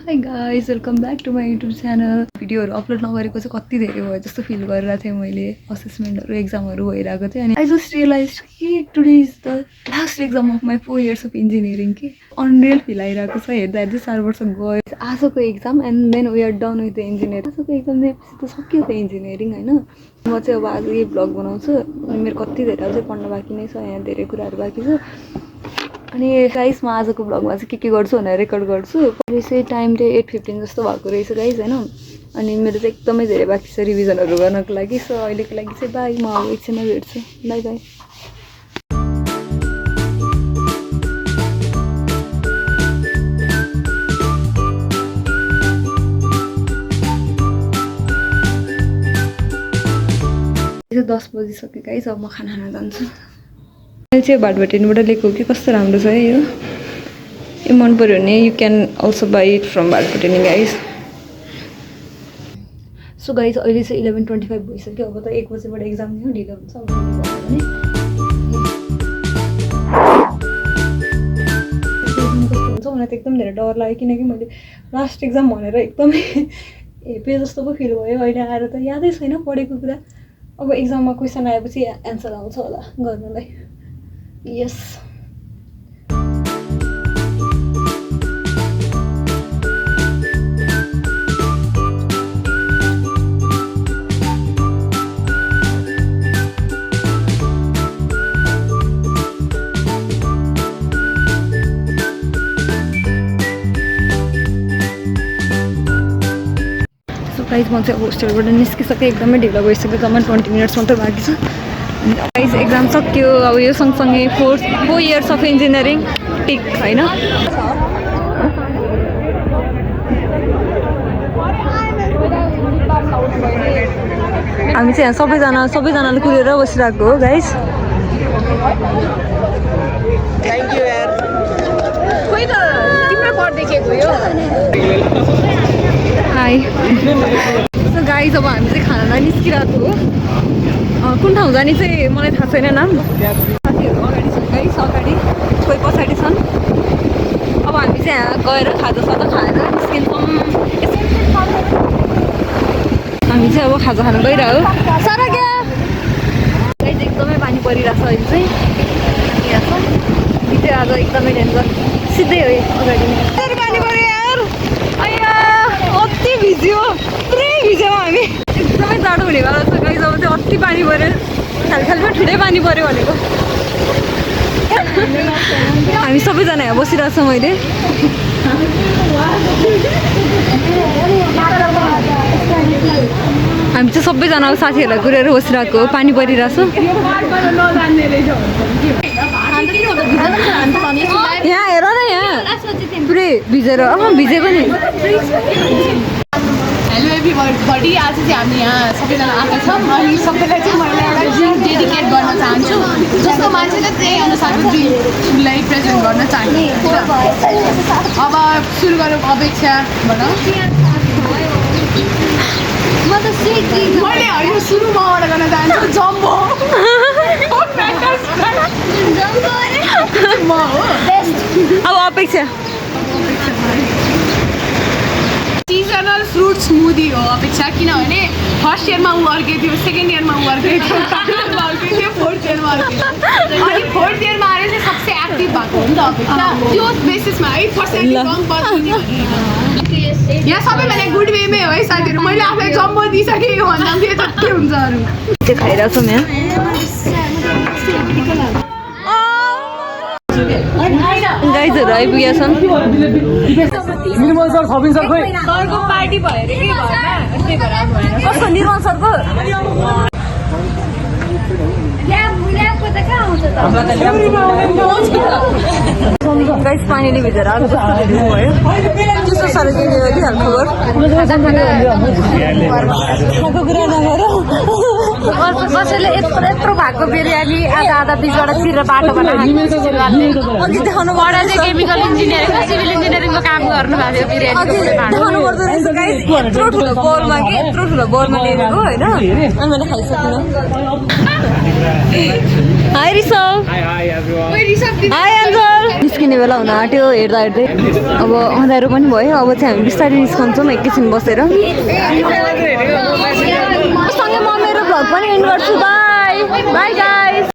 High guys welcome back to my YouTube channel. भिडियोहरू upload नगरेको चाहिँ कति धेरै भयो जस्तो फिल गरिरहेको थिएँ मैले। असेसमेन्टहरू एक्जामहरू भइरहेको थियो अनि आई जस्ट रियलाइज कि today is the last exam of my 4 years of engineering कि अनरियल फिल आइरहेको छ। हेर्दा हेर्दै 4 वर्ष गयो। आजको exam and then we are done with the engineering. आजको एक्जाम दिएपछि त सक्यो त इन्जिनियरिङ होइन। म चाहिँ अब आज यही भ्लग बनाउँछु अनि मेरो कति धेरै अझै पढ्न बाँकी नै छ, यहाँ धेरै कुराहरू बाँकी छ। अनि गाइस म आजको भ्लगमा चाहिँ के गर्छु भनेर रेकर्ड गर्छु। यसै टाइम चाहिँ 8:15 जस्तो भएको रहेछ गाइस होइन। अनि मेरो चाहिँ एकदमै धेरै बाँकी छ रिभिजनहरू गर्नको लागि। सो अहिलेको लागि चाहिँ बाई, म अब एकछिनमा भेट्छु। By by. चाहिँ 10 बजिसक्यो गाइस। अब म खाना खान जान्छु। मैले चाहिँ भाटभटेनीबाट लिएको कि कस्तो राम्रो छ है यो मन पऱ्यो भने you can also buy it from Bhatbhateni guys. So guys अहिले चाहिँ 11:25 भइसक्यो। अब त 1 बजेबाट एक्जाम नै हो, ढिलो हुन्छ अब मलाई त एकदम धेरै डर लाग्यो किनकि मैले लास्ट एक्जाम भनेर एकदमै हेपे जस्तो पो फिल भयो। अहिले आएर त यादै छैन पढेको कुरा। अब एक्जाममा क्वेसन आएपछि एन्सर आउँछ होला गर्नलाई। यस गाइस म चाहिँ होस्टेलबाट निस्किसकेँ। एकदमै ढिलो भइसक्यो। जम्मा 20 मिनट्स मात्रै बाँकी छ। गाइस एक्जाम सक्यो। अब यो सँगसँगै 4 years अफ इन्जिनियरिङ टिक होइन। हामी चाहिँ यहाँ सबैजनाले कुरेर बसिरहेको हो गाइस। थ्याङ्क यू यार। खोइ त तिम्रो पढ्दै के गयो। हाई सो गाइस अब हामी चाहिँ खानालाई निस्किरहेको हो। कुन ठाउँ जाने चाहिँ मलाई थाहा छैन नाम। साथीहरू अगाडि छन् गाइस, अगाडि कोही पछाडि छन्। अब हामी चाहिँ यहाँ गएर खाजासाजा खाएर निस्किन्छौँ। हामी चाहिँ अब खाजा खानु गइरह्यो। सारा क्या गाइस एकदमै पानी परिरहेछ अहिले चाहिँ। भिडियो आज एकदमै डेन्जर। सिधै हो अगाडि पानी पऱ्यो यार। अय्या अति भिज्यो, पुरै भिज्यौँ हामी। एकदमै जाडो हुनेवाला छ गाइस। अब चाहिँ अति पानी पऱ्यो। खालखालमा ठुलै पानी पऱ्यो भनेको। हामी सबैजना यहाँ बसिरहेछौँ अहिले। हामी चाहिँ सबैजना साथीहरूलाई कुरेर बसिरहेको हो। पानी परिरहेछ यहाँ। हेर न यहाँ पुरै भिजेर भिजेको नि। हेलो एभ्रीबडी, आज चाहिँ हामी यहाँ सबैजना आएका छौँ अनि सबैलाई चाहिँ मैले एउटा ड्रिम डेडिकेट गर्न चाहन्छु। जस्तो मान्छेले त्यही अनुसारको ड्रिमलाई प्रेजेन्ट गर्न चाहन्छु। अब सुरु गरौँ। अपेक्षा भनौँ। मैले होइन सुरु मबाट गर्न चाहन्छु। जम्बो म हो। अब अपेक्षा सिजनल फ्रुट स्मुदी हो अपेक्षा। किनभने फर्स्ट इयरमा ऊ अर्कै थियो, सेकेन्ड इयरमा ऊ अर्कै थियो, थर्ड अर्कै थियो, फोर्थ इयरमा अर्कै थियो। अनि फोर्थ इयरमा आएर चाहिँ सबसे एक्टिभ भएको हो नि त अपेक्षा। त्यो बेसिसमा है यहाँ सबैभन्दा गुड वेमै हो है साथीहरू। मैले आफूलाई जम्बो दिइसकेँ भन्दा के जति हुन्छ अरू त्यो खाइरहेको छौँ यहाँ। गाइजहरू आइपुगेका छन्। सरको पार्टी भयो अरे के घरमा। कस्तो निर्मल सरको गाइस पानीले भिजेर आएको जस्तो भयो। त्यस्तो साह्रो के हाल खबर खाएको कुरा नगर। कसैले यत्रो भएको बिरयानी आधा आधा बिचबाट तिर बाटो बनाएर चाहिँ केमिकल इन्जिनियरिङ सिभिल इन्जिनियरिङको काम गर्नु भएको थियो बिरयानी यत्रो ठुलो बोलमा कि यत्रो ठुलो बोलमा लिएको होइन अनि मैले खाइसक्नु हाई रिसभ हाई एन्जल निस्किने बेला हुन आँट्यो हेर्दा हेर्दै अब अँध्यारो पनि भयो अब चाहिँ हामी बिस्तारै निस्कन्छौँ एकैछिन बसेर सँगै म मेरो भ्लग पनि एन्ड गर्छु बाई बाई गाइस